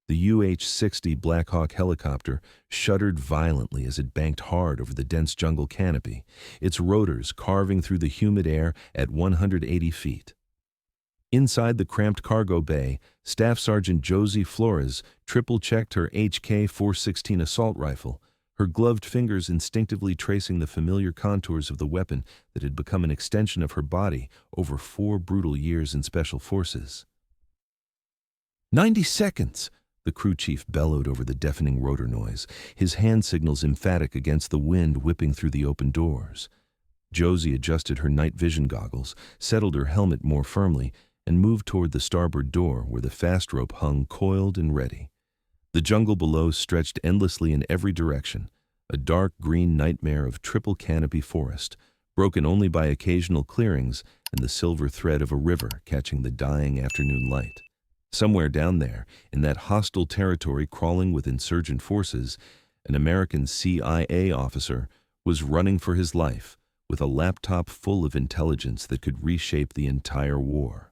The UH-60 Black Hawk helicopter shuddered violently as it banked hard over the dense jungle canopy, its rotors carving through the humid air at 180 feet. Inside the cramped cargo bay, Staff Sergeant Josie Flores triple-checked her HK-416 assault rifle, her gloved fingers instinctively tracing the familiar contours of the weapon that had become an extension of her body over 4 brutal years in Special Forces. 90 seconds! The crew chief bellowed over the deafening rotor noise, his hand signals emphatic against the wind whipping through the open doors. Josie adjusted her night vision goggles, settled her helmet more firmly, and moved toward the starboard door where the fast rope hung coiled and ready. The jungle below stretched endlessly in every direction, a dark green nightmare of triple canopy forest, broken only by occasional clearings and the silver thread of a river catching the dying afternoon light. Somewhere down there, in that hostile territory crawling with insurgent forces, an American CIA officer was running for his life with a laptop full of intelligence that could reshape the entire war.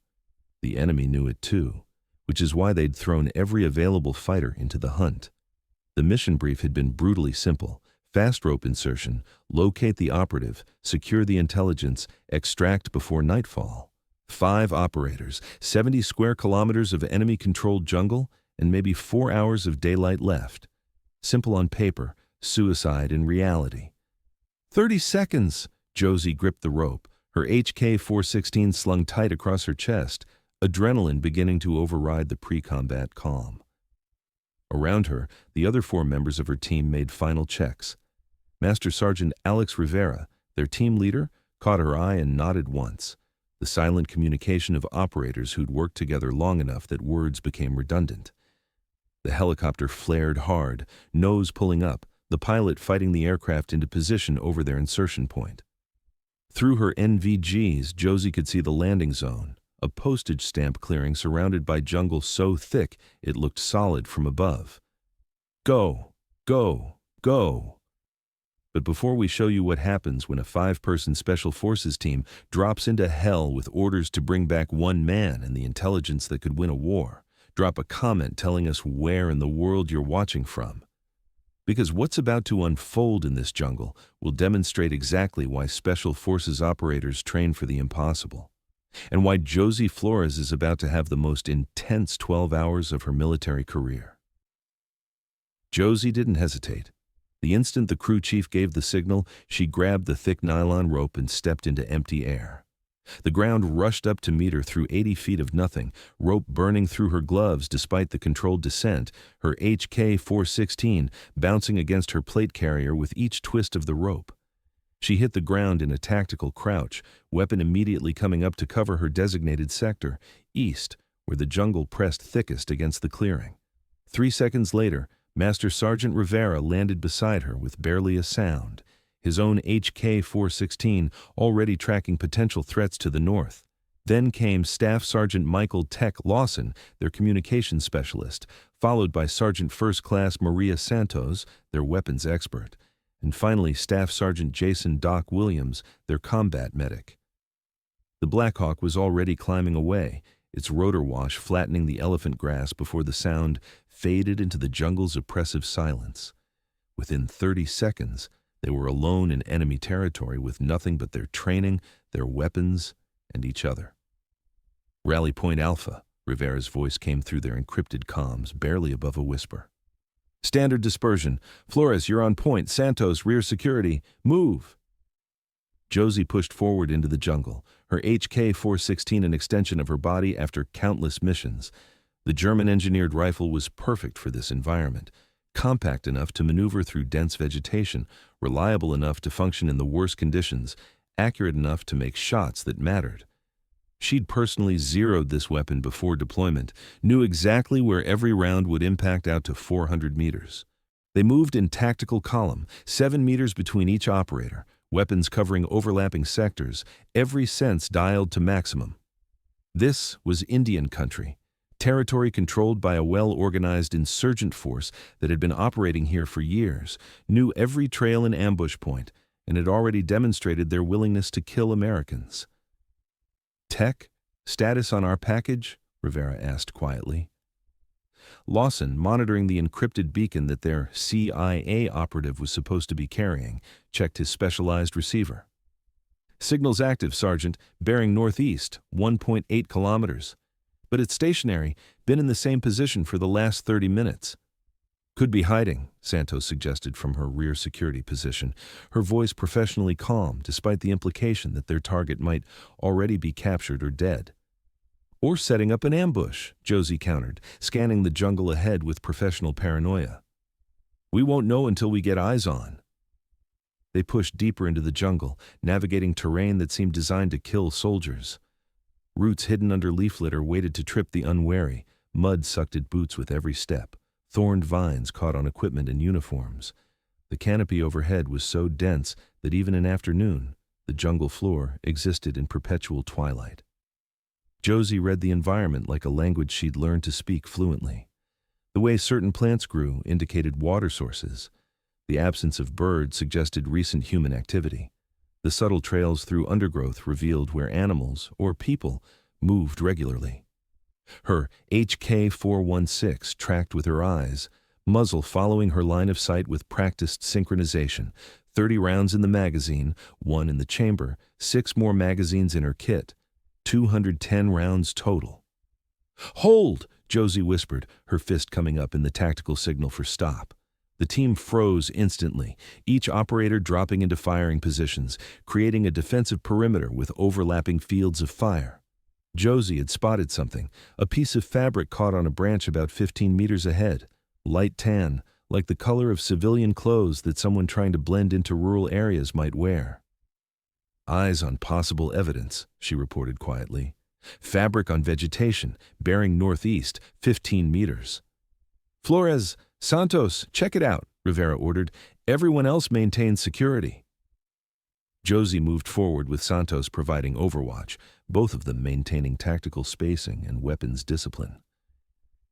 The enemy knew it too, which is why they'd thrown every available fighter into the hunt. The mission brief had been brutally simple: fast rope insertion, locate the operative, secure the intelligence, extract before nightfall. 5 operators, 70 square kilometers of enemy-controlled jungle, and maybe 4 hours of daylight left. Simple on paper, suicide in reality. 30 seconds! Josie gripped the rope, her HK-416 slung tight across her chest, adrenaline beginning to override the pre-combat calm. Around her, the other 4 members of her team made final checks. Master Sergeant Alex Rivera, their team leader, caught her eye and nodded once. The silent communication of operators who'd worked together long enough that words became redundant. The helicopter flared hard, nose pulling up, the pilot fighting the aircraft into position over their insertion point. Through her NVGs, Josie could see the landing zone, a postage stamp clearing surrounded by jungle so thick it looked solid from above. Go, go, go! But before we show you what happens when a 5-person Special Forces team drops into hell with orders to bring back 1 man and the intelligence that could win a war, drop a comment telling us where in the world you're watching from. Because what's about to unfold in this jungle will demonstrate exactly why Special Forces operators train for the impossible, and why Josie Flores is about to have the most intense 12 hours of her military career. Josie didn't hesitate. The instant the crew chief gave the signal, she grabbed the thick nylon rope and stepped into empty air. The ground rushed up to meet her through 80 feet of nothing, rope burning through her gloves despite the controlled descent, her HK-416 bouncing against her plate carrier with each twist of the rope. She hit the ground in a tactical crouch, weapon immediately coming up to cover her designated sector, east, where the jungle pressed thickest against the clearing. 3 seconds later, Master Sergeant Rivera landed beside her with barely a sound, his own HK-416 already tracking potential threats to the north. Then came Staff Sergeant Michael Tech Lawson, their communications specialist, followed by Sergeant First Class Maria Santos, their weapons expert, and finally Staff Sergeant Jason Doc Williams, their combat medic. The Black Hawk was already climbing away, its rotor wash flattening the elephant grass before the sound faded into the jungle's oppressive silence. Within 30 seconds, they were alone in enemy territory with nothing but their training, their weapons, and each other. Rally Point Alpha, Rivera's voice came through their encrypted comms, barely above a whisper. Standard dispersion. Flores, you're on point. Santos, rear security. Move! Josie pushed forward into the jungle, her HK-416 an extension of her body after countless missions. The German-engineered rifle was perfect for this environment, compact enough to maneuver through dense vegetation, reliable enough to function in the worst conditions, accurate enough to make shots that mattered. She'd personally zeroed this weapon before deployment, knew exactly where every round would impact out to 400 meters. They moved in tactical column, 7 meters between each operator, weapons covering overlapping sectors, every sense dialed to maximum. This was Indian country, territory controlled by a well-organized insurgent force that had been operating here for years, knew every trail and ambush point, and had already demonstrated their willingness to kill Americans. Tech, status on our package? Rivera asked quietly. Lawson, monitoring the encrypted beacon that their CIA operative was supposed to be carrying, checked his specialized receiver. "Signal's active, Sergeant, bearing northeast, 1.8 kilometers. But it's stationary, been in the same position for the last 30 minutes. "Could be hiding," Santos suggested from her rear security position, her voice professionally calm despite the implication that their target might already be captured or dead. "Or setting up an ambush," Josie countered, scanning the jungle ahead with professional paranoia. "We won't know until we get eyes on." They pushed deeper into the jungle, navigating terrain that seemed designed to kill soldiers. Roots hidden under leaf litter waited to trip the unwary, mud sucked at boots with every step, thorned vines caught on equipment and uniforms. The canopy overhead was so dense that even in afternoon, the jungle floor existed in perpetual twilight. Josie read the environment like a language she'd learned to speak fluently. The way certain plants grew indicated water sources. The absence of birds suggested recent human activity. The subtle trails through undergrowth revealed where animals, or people, moved regularly. Her HK-416 tracked with her eyes, muzzle following her line of sight with practiced synchronization. 30 rounds in the magazine, 1 in the chamber, 6 more magazines in her kit. 210 rounds total. "Hold!" Josie whispered, her fist coming up in the tactical signal for stop. The team froze instantly, each operator dropping into firing positions, creating a defensive perimeter with overlapping fields of fire. Josie had spotted something, a piece of fabric caught on a branch about 15 meters ahead, light tan, like the color of civilian clothes that someone trying to blend into rural areas might wear. "Eyes on possible evidence," she reported quietly. "Fabric on vegetation, bearing northeast, 15 meters. "Flores, Santos, check it out," Rivera ordered. "Everyone else maintains security." Josie moved forward with Santos providing overwatch, both of them maintaining tactical spacing and weapons discipline.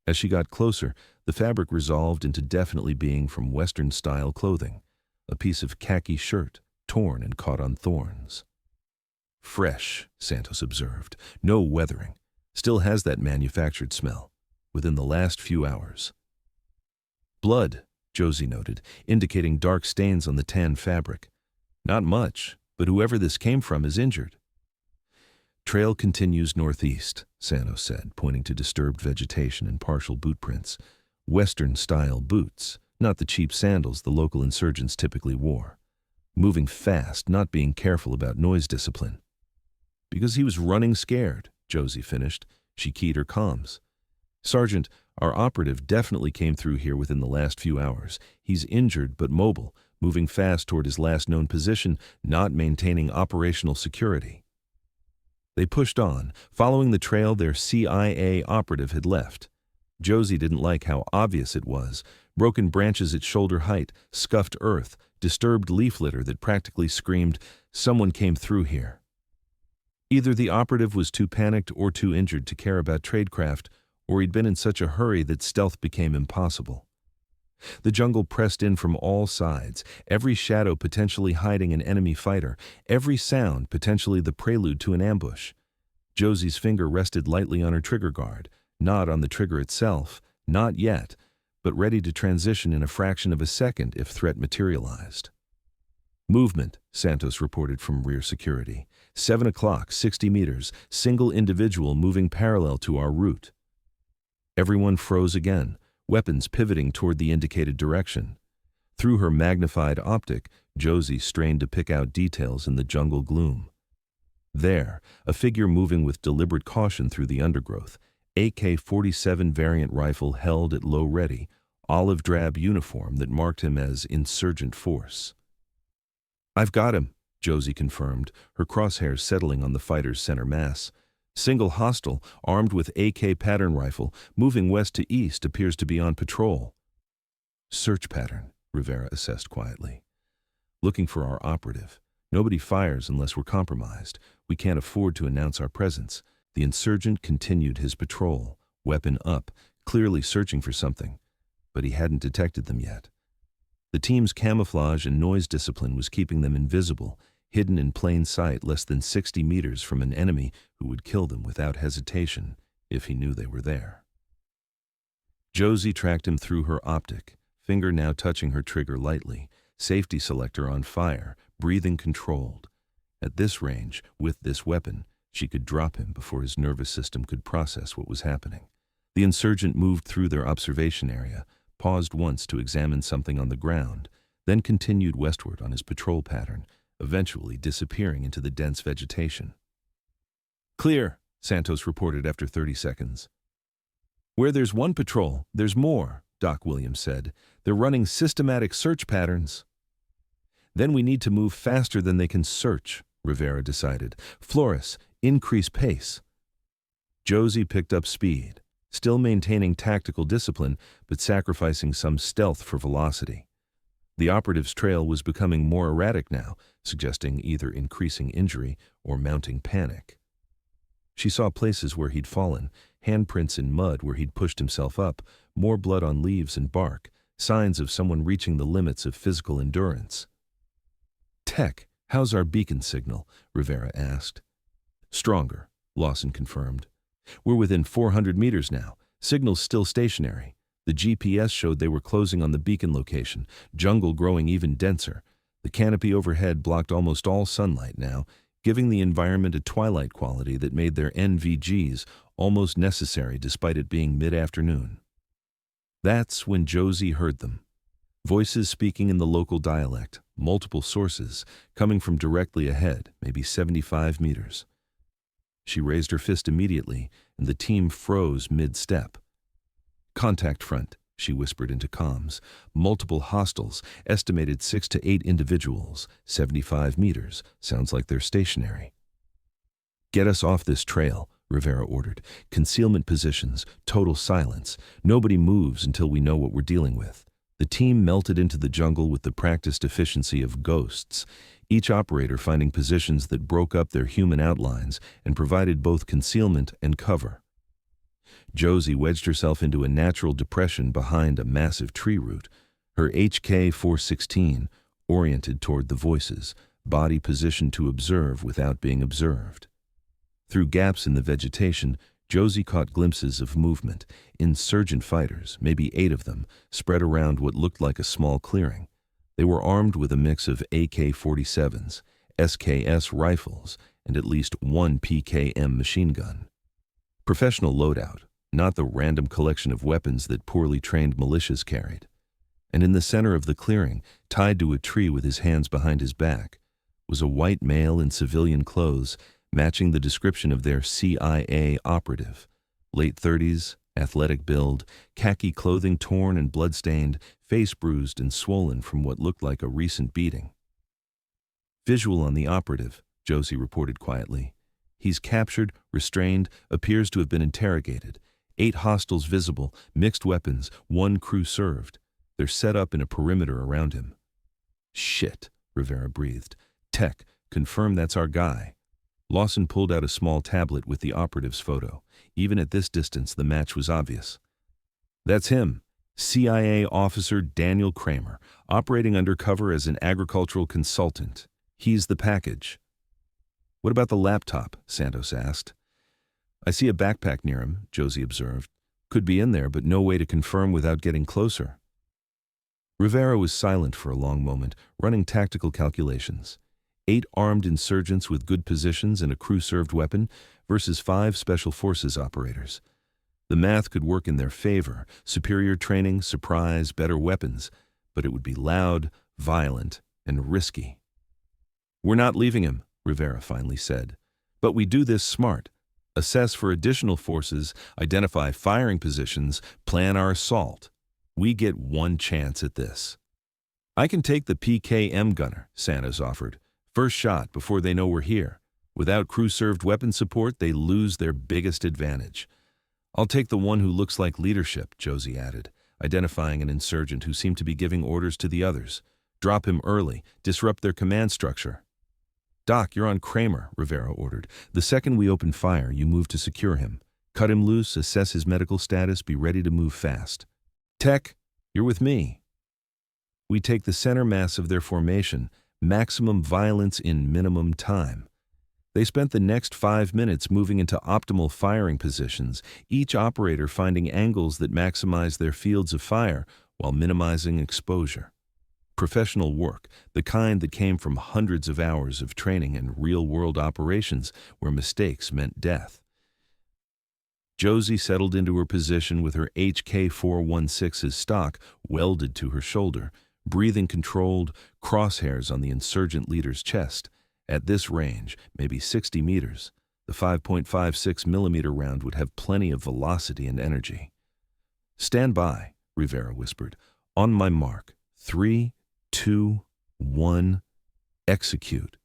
As she got closer, the fabric resolved into definitely being from Western-style clothing, a piece of khaki shirt, torn and caught on thorns. "Fresh," Santos observed. "No weathering. Still has that manufactured smell. Within the last few hours." "Blood," Josie noted, indicating dark stains on the tan fabric. "Not much, but whoever this came from is injured." "Trail continues northeast," Santos said, pointing to disturbed vegetation and partial boot prints. Western-style boots, not the cheap sandals the local insurgents typically wore. Moving fast, not being careful about noise discipline. "Because he was running scared," Josie finished. She keyed her comms. "Sergeant, our operative definitely came through here within the last few hours. He's injured but mobile, moving fast toward his last known position, not maintaining operational security." They pushed on, following the trail their CIA operative had left. Josie didn't like how obvious it was. Broken branches at shoulder height, scuffed earth, disturbed leaf litter that practically screamed, "Someone came through here." Either the operative was too panicked or too injured to care about tradecraft, or he'd been in such a hurry that stealth became impossible. The jungle pressed in from all sides, every shadow potentially hiding an enemy fighter, every sound potentially the prelude to an ambush. Josie's finger rested lightly on her trigger guard, not on the trigger itself, not yet, but ready to transition in a fraction of a second if threat materialized. "Movement," Santos reported from rear security. 7 o'clock, 60 meters, single individual moving parallel to our route. Everyone froze again, weapons pivoting toward the indicated direction. Through her magnified optic, Josie strained to pick out details in the jungle gloom. There, a figure moving with deliberate caution through the undergrowth, AK-47 variant rifle held at low ready, olive drab uniform that marked him as insurgent force. "I've got him," Josie confirmed, her crosshairs settling on the fighter's center mass. "Single hostile, armed with AK pattern rifle, moving west to east, appears to be on patrol." "Search pattern," Rivera assessed quietly. "Looking for our operative. Nobody fires unless we're compromised. We can't afford to announce our presence." The insurgent continued his patrol, weapon up, clearly searching for something, but he hadn't detected them yet. The team's camouflage and noise discipline was keeping them invisible, hidden in plain sight less than 60 meters from an enemy who would kill them without hesitation if he knew they were there. Josie tracked him through her optic, finger now touching her trigger lightly, safety selector on fire, breathing controlled. At this range, with this weapon, she could drop him before his nervous system could process what was happening. The insurgent moved through their observation area, paused once to examine something on the ground, then continued westward on his patrol pattern, eventually disappearing into the dense vegetation. "Clear," Santos reported after 30 seconds. "Where there's one patrol, there's more," Doc Williams said. "They're running systematic search patterns." "Then we need to move faster than they can search," Rivera decided. "Flores, increase pace." Josie picked up speed, still maintaining tactical discipline, but sacrificing some stealth for velocity. The operative's trail was becoming more erratic now, suggesting either increasing injury or mounting panic. She saw places where he'd fallen, handprints in mud where he'd pushed himself up, more blood on leaves and bark, signs of someone reaching the limits of physical endurance. "Tech, how's our beacon signal?" Rivera asked. "Stronger," Lawson confirmed. "We're within 400 meters now. Signal's still stationary. The GPS showed they were closing on the beacon location, jungle growing even denser. The canopy overhead blocked almost all sunlight now, giving the environment a twilight quality that made their NVGs almost necessary despite it being mid-afternoon." That's when Josie heard them. Voices speaking in the local dialect, multiple sources, coming from directly ahead, maybe 75 meters. She raised her fist immediately, and the team froze mid-step. "Contact front," she whispered into comms. "Multiple hostiles, estimated 6 to 8 individuals, 75 meters. Sounds like they're stationary." "Get us off this trail," Rivera ordered. "Concealment positions, total silence. Nobody moves until we know what we're dealing with." The team melted into the jungle with the practiced efficiency of ghosts, each operator finding positions that broke up their human outlines and provided both concealment and cover. Josie wedged herself into a natural depression behind a massive tree root, her HK-416 oriented toward the voices, body positioned to observe without being observed. Through gaps in the vegetation, Josie caught glimpses of movement, insurgent fighters, maybe 8 of them, spread around what looked like a small clearing. They were armed with a mix of AK-47s, SKS rifles, and at least one PKM machine gun. Professional loadout, not the random collection of weapons that poorly trained militias carried. And in the center of the clearing, tied to a tree with his hands behind his back, was a white male in civilian clothes matching the description of their CIA operative. Late 30s, athletic build, khaki clothing torn and bloodstained, face bruised and swollen from what looked like a recent beating. "Visual on the operative," Josie reported quietly. "He's captured, restrained, appears to have been interrogated. 8 hostiles visible, mixed weapons, 1 crew served. They're set up in a perimeter around him." "Shit," Rivera breathed. "Tech, confirm that's our guy." Lawson pulled out a small tablet with the operative's photo. Even at this distance, the match was obvious. "That's him, CIA officer Daniel Kramer, operating undercover as an agricultural consultant. He's the package." "What about the laptop?" Santos asked. "I see a backpack near him," Josie observed. "Could be in there, but no way to confirm without getting closer." Rivera was silent for a long moment, running tactical calculations. 8 armed insurgents with good positions and a crew-served weapon versus 5 Special Forces operators. The math could work in their favor, superior training, surprise, better weapons, but it would be loud, violent, and risky. "We're not leaving him," Rivera finally said. "But we do this smart. Assess for additional forces, identify firing positions, plan our assault. We get one chance at this." "I can take the PKM gunner," Santos offered. "First shot before they know we're here. Without crew-served weapon support, they lose their biggest advantage." "I'll take the one who looks like leadership," Josie added, identifying an insurgent who seemed to be giving orders to the others. "Drop him early, disrupt their command structure." "Doc, you're on Kramer," Rivera ordered. "The second we open fire, you move to secure him. Cut him loose, assess his medical status, be ready to move fast. Tech, you're with me." "We take the center mass of their formation, maximum violence in minimum time." They spent the next 5 minutes moving into optimal firing positions, each operator finding angles that maximize their fields of fire while minimizing exposure. Professional work, the kind that came from hundreds of hours of training and real-world operations where mistakes meant death. Josie settled into her position with her HK-416's stock welded to her shoulder, breathing controlled, crosshairs on the insurgent leader's chest. At this range, maybe 60 meters, the 5.56 millimeter round would have plenty of velocity and energy. "Stand by," Rivera whispered. "On my mark. 3, 2, 1, execute."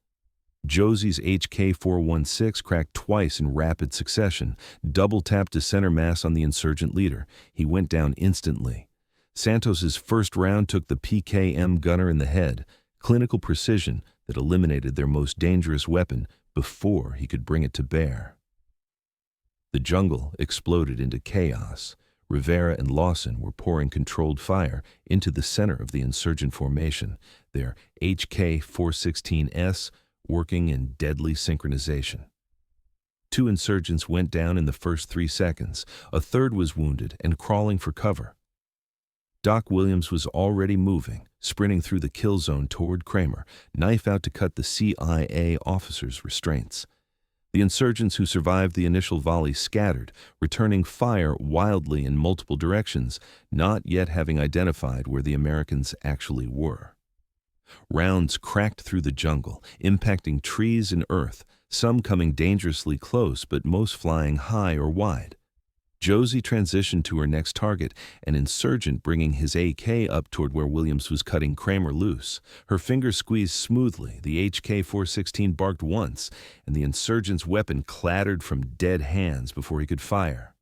Josie's HK-416 cracked twice in rapid succession, double-tapped to center mass on the insurgent leader. He went down instantly. Santos's first round took the PKM gunner in the head, clinical precision that eliminated their most dangerous weapon before he could bring it to bear. The jungle exploded into chaos. Rivera and Lawson were pouring controlled fire into the center of the insurgent formation, their HK-416S working in deadly synchronization. 2 insurgents went down in the first 3 seconds. A third was wounded and crawling for cover. Doc Williams was already moving, sprinting through the kill zone toward Kramer, knife out to cut the CIA officer's restraints. The insurgents who survived the initial volley scattered, returning fire wildly in multiple directions, not yet having identified where the Americans actually were. Rounds cracked through the jungle, impacting trees and earth, some coming dangerously close but most flying high or wide. Josie transitioned to her next target, an insurgent bringing his AK up toward where Williams was cutting Kramer loose. Her fingers squeezed smoothly, the HK-416 barked once, and the insurgent's weapon clattered from dead hands before he could fire.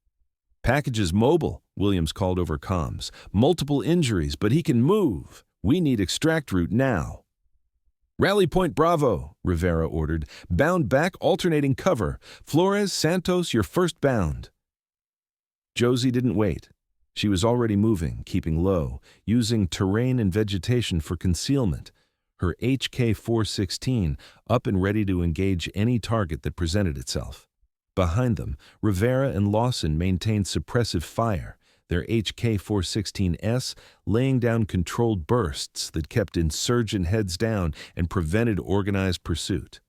"Package is mobile," Williams called over comms. "Multiple injuries, but he can move. We need extract route now." "Rally point Bravo," Rivera ordered. "Bound back, alternating cover. Flores, Santos, your first bound." Josie didn't wait. She was already moving, keeping low, using terrain and vegetation for concealment. Her HK-416 up and ready to engage any target that presented itself. Behind them, Rivera and Lawson maintained suppressive fire, their HK-416S laying down controlled bursts that kept insurgent heads down and prevented organized pursuit.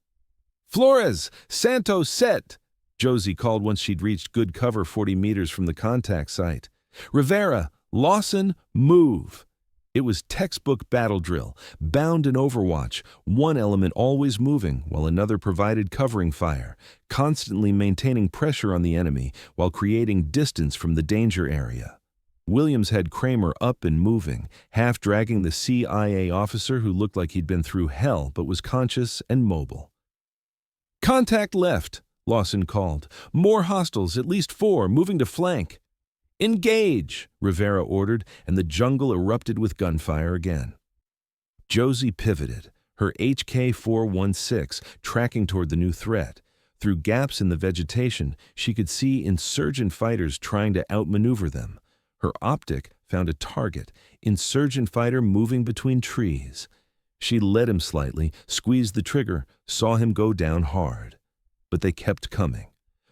"Flores! Santos set!" Josie called once she'd reached good cover 40 meters from the contact site. "Rivera, Lawson, move!" It was textbook battle drill, bound and overwatch, one element always moving while another provided covering fire, constantly maintaining pressure on the enemy while creating distance from the danger area. Williams had Kramer up and moving, half dragging the CIA officer who looked like he'd been through hell but was conscious and mobile. "Contact left," Lawson called. "More hostiles, at least 4, moving to flank." "Engage," Rivera ordered, and the jungle erupted with gunfire again. Josie pivoted, her HK-416 tracking toward the new threat. Through gaps in the vegetation, she could see insurgent fighters trying to outmaneuver them. Her optic found a target, insurgent fighter moving between trees. She led him slightly, squeezed the trigger, saw him go down hard. But they kept coming.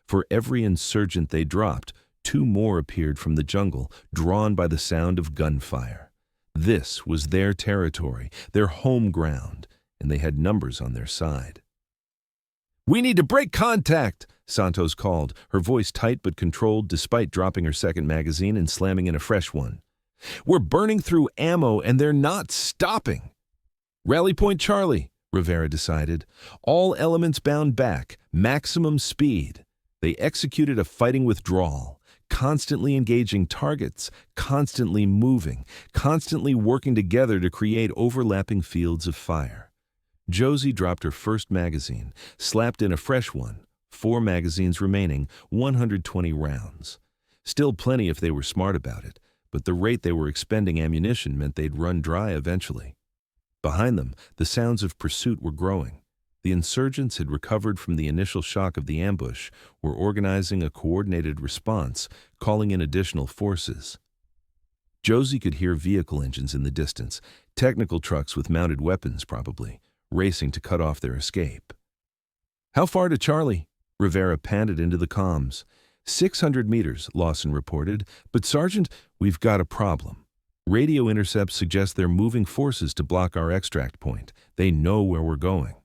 For every insurgent they dropped, 2 more appeared from the jungle, drawn by the sound of gunfire. This was their territory, their home ground, and they had numbers on their side. "We need to break contact," Santos called, her voice tight but controlled despite dropping her second magazine and slamming in a fresh one. "We're burning through ammo and they're not stopping." "Rally point Charlie," Rivera decided. "All elements bound back, maximum speed." They executed a fighting withdrawal, constantly engaging targets, constantly moving, constantly working together to create overlapping fields of fire. Josie dropped her first magazine, slapped in a fresh one, 4 magazines remaining, 120 rounds. Still plenty if they were smart about it, but the rate they were expending ammunition meant they'd run dry eventually. Behind them, the sounds of pursuit were growing. The insurgents had recovered from the initial shock of the ambush, were organizing a coordinated response, calling in additional forces. Josie could hear vehicle engines in the distance, technical trucks with mounted weapons probably, racing to cut off their escape. How far to Charlie? Rivera panted into the comms. 600 meters, Lawson reported. But Sergeant, we've got a problem. Radio intercepts suggest they're moving forces to block our extract point. They know where we're going.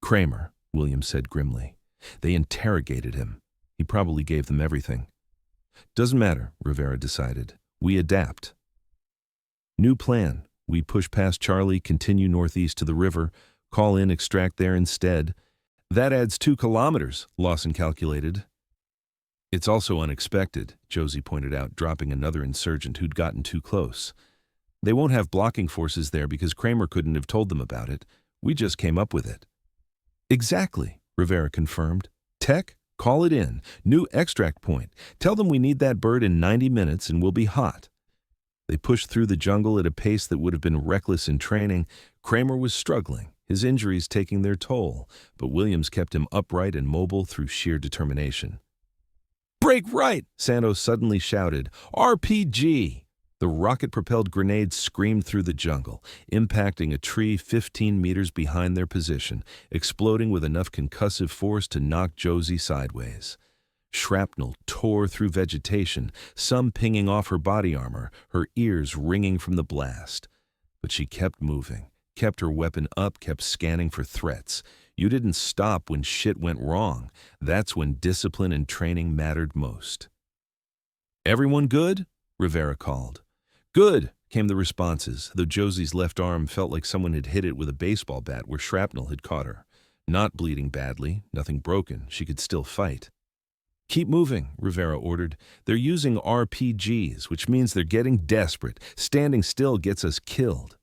Kramer, Williams said grimly. They interrogated him. He probably gave them everything. Doesn't matter, Rivera decided. We adapt. New plan. We push past Charlie, continue northeast to the river, call in extract there instead. That adds 2 kilometers, Lawson calculated. It's also unexpected, Josie pointed out, dropping another insurgent who'd gotten too close. They won't have blocking forces there because Kramer couldn't have told them about it. We just came up with it. Exactly, Rivera confirmed. Tech, call it in. New extract point. Tell them we need that bird in 90 minutes and we'll be hot. They pushed through the jungle at a pace that would have been reckless in training. Kramer was struggling, his injuries taking their toll, but Williams kept him upright and mobile through sheer determination. Break right! Santos suddenly shouted. RPG! The rocket-propelled grenade screamed through the jungle, impacting a tree 15 meters behind their position, exploding with enough concussive force to knock Josie sideways. Shrapnel tore through vegetation, some pinging off her body armor, her ears ringing from the blast. But she kept moving, kept her weapon up, kept scanning for threats. You didn't stop when shit went wrong. That's when discipline and training mattered most. Everyone good? Rivera called. Good, came the responses, though Josie's left arm felt like someone had hit it with a baseball bat where shrapnel had caught her. Not bleeding badly, nothing broken, she could still fight. Keep moving, Rivera ordered. They're using RPGs, which means they're getting desperate. Standing still gets us killed.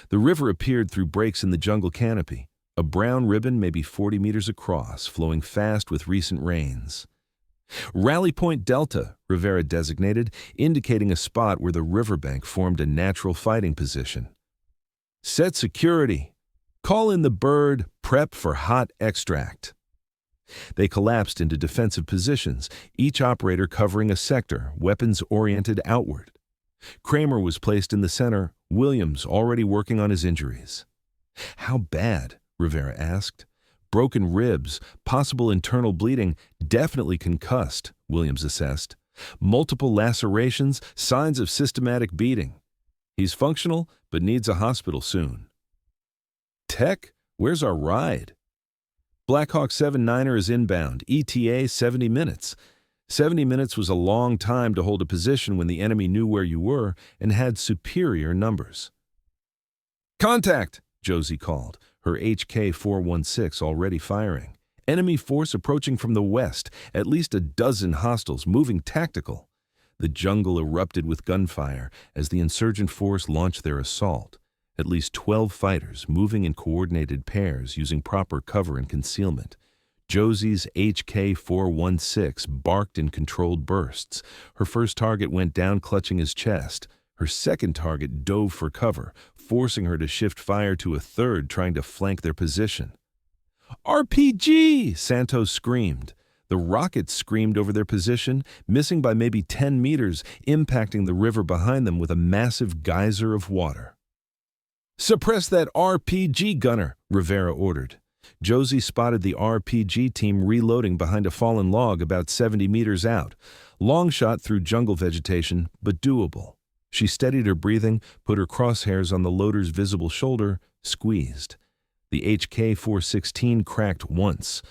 The river appeared through breaks in the jungle canopy, a brown ribbon maybe 40 meters across, flowing fast with recent rains. Rally Point Delta, Rivera designated, indicating a spot where the riverbank formed a natural fighting position. Set security. Call in the bird, prep for hot extract. They collapsed into defensive positions, each operator covering a sector, weapons oriented outward. Kramer was placed in the center, Williams already working on his injuries. How bad? Rivera asked. Broken ribs, possible internal bleeding, definitely concussed, Williams assessed. Multiple lacerations, signs of systematic beating. He's functional, but needs a hospital soon. Tech, where's our ride? Blackhawk 7-9er is inbound, ETA 70 minutes. 70 minutes was a long time to hold a position when the enemy knew where you were and had superior numbers. Contact, Josie called, her HK-416 already firing. Enemy force approaching from the west, at least a dozen hostiles moving tactical. The jungle erupted with gunfire as the insurgent force launched their assault. At least 12 fighters moving in coordinated pairs using proper cover and concealment. Josie's HK-416 barked in controlled bursts. Her first target went down clutching his chest. Her second target dove for cover, forcing her to shift fire to a third trying to flank their position. RPG! Santos screamed. The rockets screamed over their position, missing by maybe 10 meters, impacting the river behind them with a massive geyser of water. Suppress that RPG gunner, Rivera ordered. Josie spotted the RPG team reloading behind a fallen log about 70 meters out. Long shot through jungle vegetation, but doable. She steadied her breathing, put her crosshairs on the loader's visible shoulder, squeezed. The HK-416 cracked once.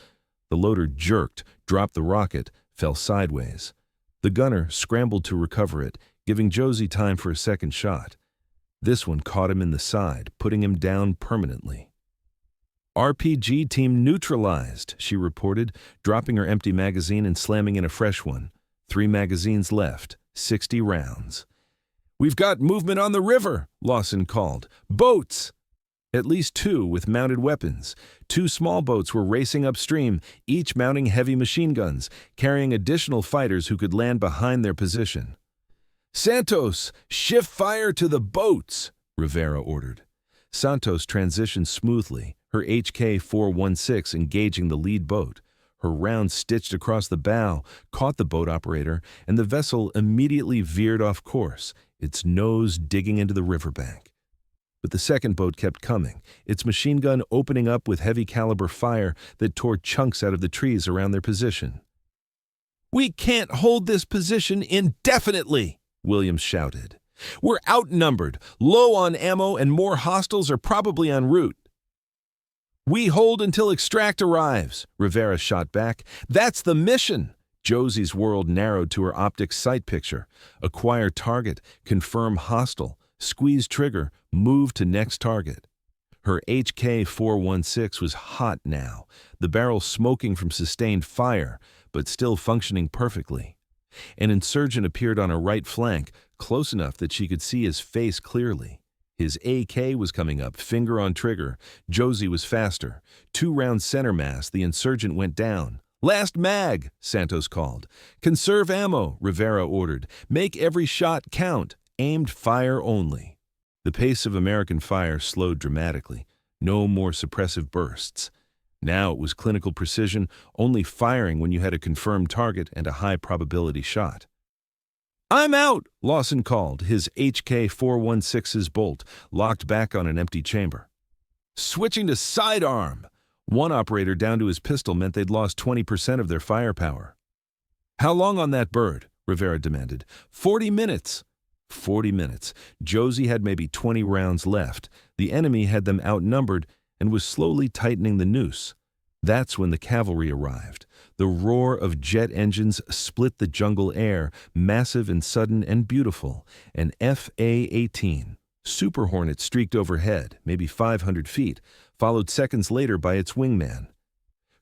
The loader jerked, dropped the rocket, fell sideways. The gunner scrambled to recover it, giving Josie time for a second shot. This one caught him in the side, putting him down permanently. RPG team neutralized, she reported, dropping her empty magazine and slamming in a fresh one. 3 magazines left, 60 rounds. We've got movement on the river, Lawson called. Boats! At least 2 with mounted weapons. 2 small boats were racing upstream, each mounting heavy machine guns, carrying additional fighters who could land behind their position. Santos, shift fire to the boats, Rivera ordered. Santos transitioned smoothly, her HK-416 engaging the lead boat. Her round stitched across the bow, caught the boat operator, and the vessel immediately veered off course, its nose digging into the riverbank. But the second boat kept coming, its machine gun opening up with heavy caliber fire that tore chunks out of the trees around their position. "We can't hold this position indefinitely," Williams shouted. "We're outnumbered, low on ammo, and more hostiles are probably en route." "We hold until extract arrives," Rivera shot back. "That's the mission." Josie's world narrowed to her optic sight picture. Acquire target, confirm hostile, squeeze trigger, move to next target. Her HK-416 was hot now, the barrel smoking from sustained fire, but still functioning perfectly. An insurgent appeared on her right flank, close enough that she could see his face clearly. His AK was coming up, finger on trigger. Josie was faster. 2 rounds center mass, the insurgent went down. "Last mag," Santos called. "Conserve ammo," Rivera ordered. "Make every shot count. Aimed fire only." The pace of American fire slowed dramatically. No more suppressive bursts. Now it was clinical precision, only firing when you had a confirmed target and a high probability shot. "I'm out," Lawson called, his HK-416's bolt locked back on an empty chamber. "Switching to sidearm." One operator down to his pistol meant they'd lost 20% of their firepower. "How long on that bird?" Rivera demanded. 40 minutes. 40 minutes. Josie had maybe 20 rounds left. The enemy had them outnumbered and was slowly tightening the noose. That's when the cavalry arrived. The roar of jet engines split the jungle air, massive and sudden and beautiful. An FA-18 Super Hornet streaked overhead, maybe 500 feet, followed seconds later by its wingman.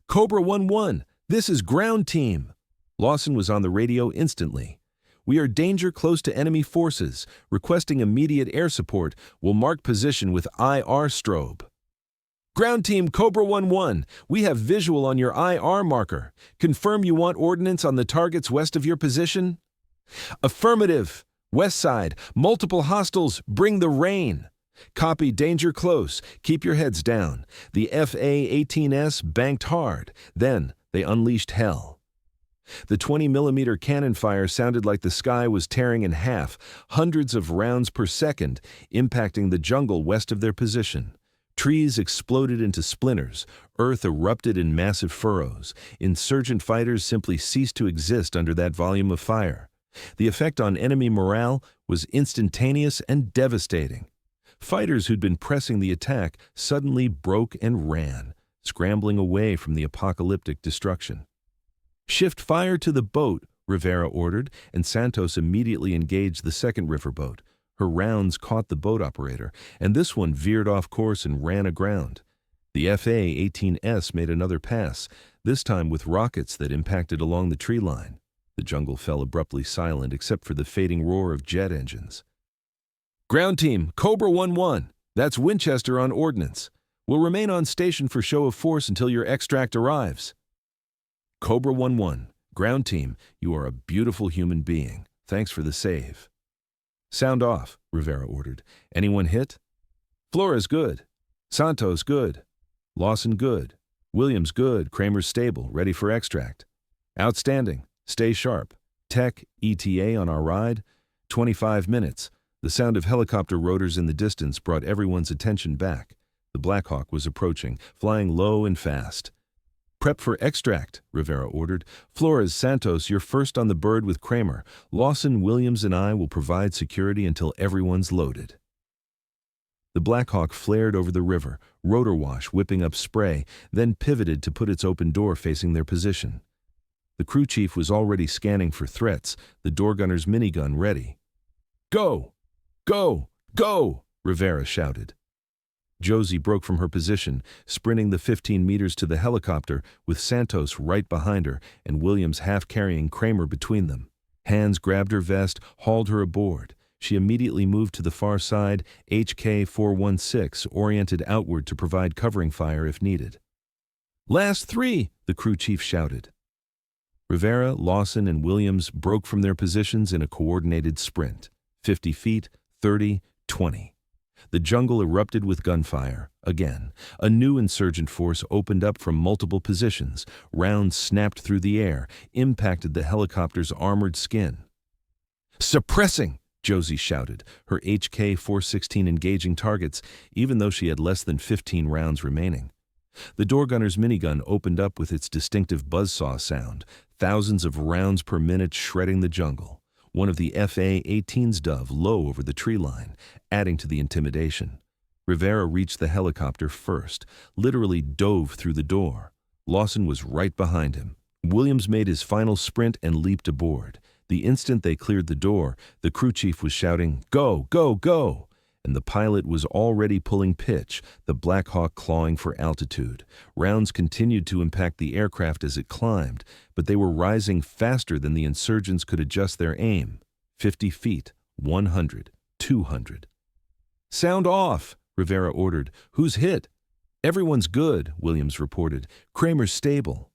"Cobra 1-1, this is ground team." Lawson was on the radio instantly. "We are danger close to enemy forces, requesting immediate air support. Will mark position with IR strobe." "Ground team Cobra 1-1, we have visual on your IR marker. Confirm you want ordnance on the targets west of your position?" "Affirmative. West side, multiple hostiles, bring the rain." "Copy, danger close. Keep your heads down." The FA-18S banked hard. Then they unleashed hell. The 20mm cannon fire sounded like the sky was tearing in half, hundreds of rounds per second, impacting the jungle west of their position. Trees exploded into splinters. Earth erupted in massive furrows. Insurgent fighters simply ceased to exist under that volume of fire. The effect on enemy morale was instantaneous and devastating. Fighters who'd been pressing the attack suddenly broke and ran, scrambling away from the apocalyptic destruction. "Shift fire to the boat," Rivera ordered, and Santos immediately engaged the second riverboat. Her rounds caught the boat operator, and this one veered off course and ran aground. The FA-18S made another pass, this time with rockets that impacted along the tree line. The jungle fell abruptly silent except for the fading roar of jet engines. "Ground team, Cobra 1-1. That's Winchester on ordnance. Will remain on station for show of force until your extract arrives." "Cobra 1-1. Ground team, you are a beautiful human being. Thanks for the save." "Sound off," Rivera ordered. "Anyone hit?" "Flores good. Santos good. Lawson good. Williams good. Kramer's stable, ready for extract." "Outstanding. Stay sharp. Tech, ETA on our ride. 25 minutes. The sound of helicopter rotors in the distance brought everyone's attention back. The Black Hawk was approaching, flying low and fast. "Prep for extract," Rivera ordered. "Flores, Santos, you're first on the bird with Kramer. Lawson, Williams, and I will provide security until everyone's loaded." The Black Hawk flared over the river, rotor wash whipping up spray, then pivoted to put its open door facing their position. The crew chief was already scanning for threats, the door gunner's minigun ready. "Go! Go! Go!" Rivera shouted. Josie broke from her position, sprinting the 15 meters to the helicopter with Santos right behind her and Williams half-carrying Kramer between them. Hands grabbed her vest, hauled her aboard. She immediately moved to the far side, HK-416 oriented outward to provide covering fire if needed. "Last 3, the crew chief shouted. Rivera, Lawson, and Williams broke from their positions in a coordinated sprint. 50 feet, 30, 20. The jungle erupted with gunfire. Again, a new insurgent force opened up from multiple positions. Rounds snapped through the air, impacted the helicopter's armored skin. "Suppressing!" Josie shouted, her HK-416 engaging targets, even though she had less than 15 rounds remaining. The door gunner's minigun opened up with its distinctive buzzsaw sound, thousands of rounds per minute shredding the jungle. One of the FA-18's dove low over the tree line, adding to the intimidation. Rivera reached the helicopter first, literally dove through the door. Lawson was right behind him. Williams made his final sprint and leaped aboard. The instant they cleared the door, the crew chief was shouting, "Go, go, go!" And the pilot was already pulling pitch, the Black Hawk clawing for altitude. Rounds continued to impact the aircraft as it climbed, but they were rising faster than the insurgents could adjust their aim. 50 feet, 100, 200. "Sound off!" Rivera ordered. "Who's hit?" "Everyone's good," Williams reported. "Kramer's stable."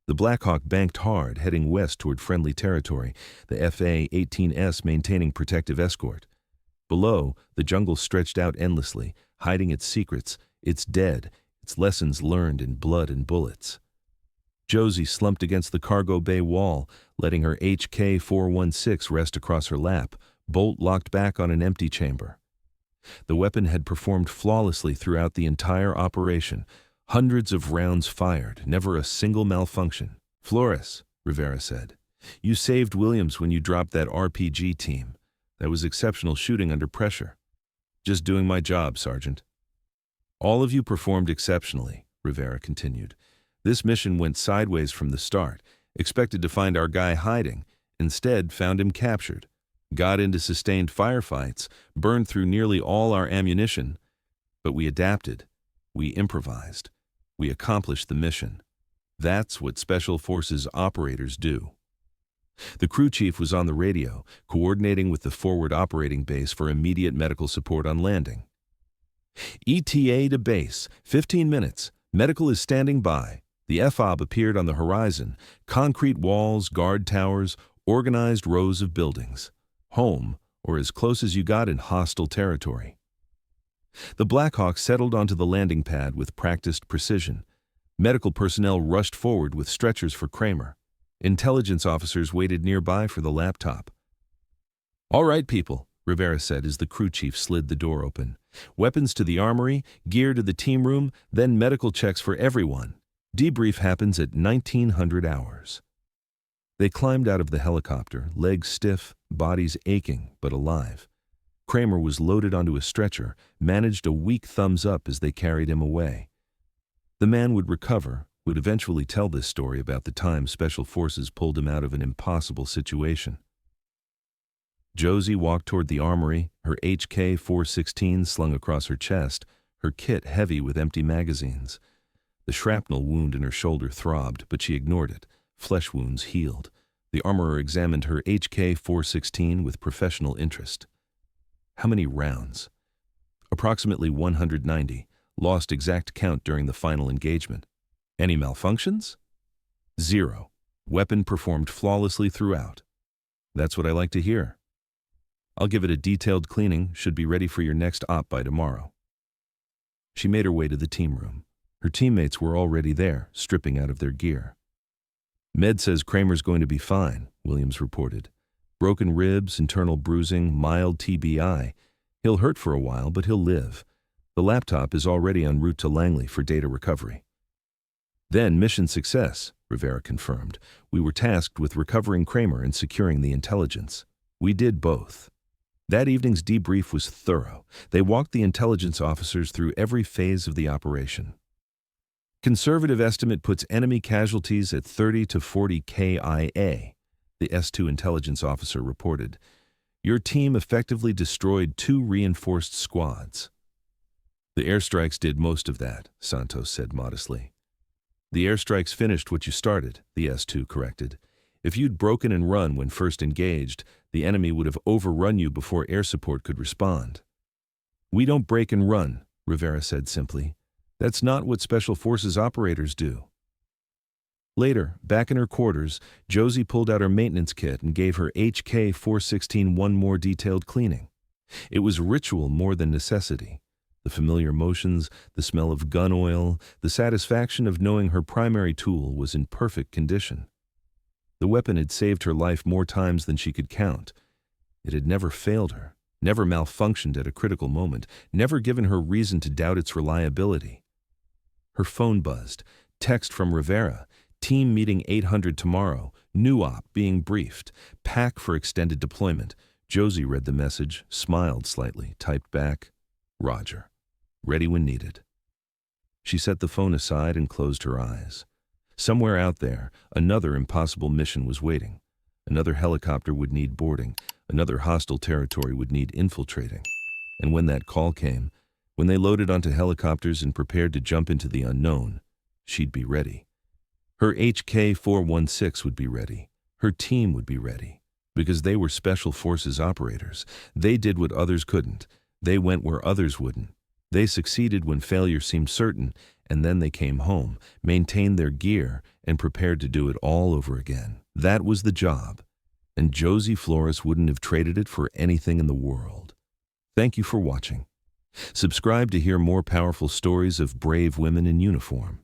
The Black Hawk banked hard, heading west toward friendly territory, the FA-18S maintaining protective escort. Below, the jungle stretched out endlessly, hiding its secrets, its dead, its lessons learned in blood and bullets. Josie slumped against the cargo bay wall, letting her HK-416 rest across her lap, bolt locked back on an empty chamber. The weapon had performed flawlessly throughout the entire operation. Hundreds of rounds fired, never a single malfunction. "Flores," Rivera said, "you saved Williams when you dropped that RPG team. That was exceptional shooting under pressure." "Just doing my job, Sergeant." "All of you performed exceptionally," Rivera continued. "This mission went sideways from the start. Expected to find our guy hiding. Instead, found him captured. Got into sustained firefights, burned through nearly all our ammunition. But we adapted. We improvised. We accomplished the mission. That's what Special Forces operators do." The crew chief was on the radio, coordinating with the forward operating base for immediate medical support on landing. "ETA to base, 15 minutes. Medical is standing by." The FOB appeared on the horizon, concrete walls, guard towers, organized rows of buildings. Home, or as close as you got in hostile territory. The Black Hawk settled onto the landing pad with practiced precision. Medical personnel rushed forward with stretchers for Kramer. Intelligence officers waited nearby for the laptop. "All right, people," Rivera said as the crew chief slid the door open. "Weapons to the armory, gear to the team room, then medical checks for everyone. Debrief happens at 1900 hours. They climbed out of the helicopter, legs stiff, bodies aching, but alive. Kramer was loaded onto a stretcher, managed a weak thumbs up as they carried him away. The man would recover, would eventually tell this story about the time Special Forces pulled him out of an impossible situation. Josie walked toward the armory, her HK-416 slung across her chest, her kit heavy with empty magazines. The shrapnel wound in her shoulder throbbed, but she ignored it. Flesh wounds healed. The armorer examined her HK-416 with professional interest. "How many rounds?" "Approximately 190. Lost exact count during the final engagement." "Any malfunctions?" "Zero. Weapon performed flawlessly throughout." "That's what I like to hear." "I'll give it a detailed cleaning, should be ready for your next op by tomorrow." She made her way to the team room. Her teammates were already there, stripping out of their gear. "Med says Kramer's going to be fine," Williams reported. "Broken ribs, internal bruising, mild TBI. He'll hurt for a while, but he'll live. The laptop is already en route to Langley for data recovery." "Then mission success," Rivera confirmed. "We were tasked with recovering Kramer and securing the intelligence. We did both." That evening's debrief was thorough. They walked the intelligence officers through every phase of the operation. "Conservative estimate puts enemy casualties at 30 to 40 KIA, the S2 intelligence officer reported. "Your team effectively destroyed 2 reinforced squads." "The airstrikes did most of that," Santos said modestly. "The airstrikes finished what you started," the S2 corrected. "If you'd broken and run when first engaged, the enemy would have overrun you before air support could respond." "We don't break and run," Rivera said simply. "That's not what Special Forces operators do." Later, back in her quarters, Josie pulled out her maintenance kit and gave her HK-416 one more detailed cleaning. It was ritual more than necessity. The familiar motions, the smell of gun oil, the satisfaction of knowing her primary tool was in perfect condition. The weapon had saved her life more times than she could count. It had never failed her, never malfunctioned at a critical moment, never given her reason to doubt its reliability. Her phone buzzed. Text from Rivera. Team meeting 800 tomorrow. New op being briefed. Pack for extended deployment. Josie read the message, smiled slightly, typed back, Roger. Ready when needed. She set the phone aside and closed her eyes. Somewhere out there, another impossible mission was waiting. Another helicopter would need boarding. Another hostile territory would need infiltrating. And when that call came, when they loaded onto helicopters and prepared to jump into the unknown, she'd be ready. Her HK-416 would be ready. Her team would be ready. Because they were Special Forces operators. They did what others couldn't. They went where others wouldn't. They succeeded when failure seemed certain, and then they came home, maintained their gear, and prepared to do it all over again. That was the job, and Josie Flores wouldn't have traded it for anything in the world. Thank you for watching. Subscribe to hear more powerful stories of brave women in uniform.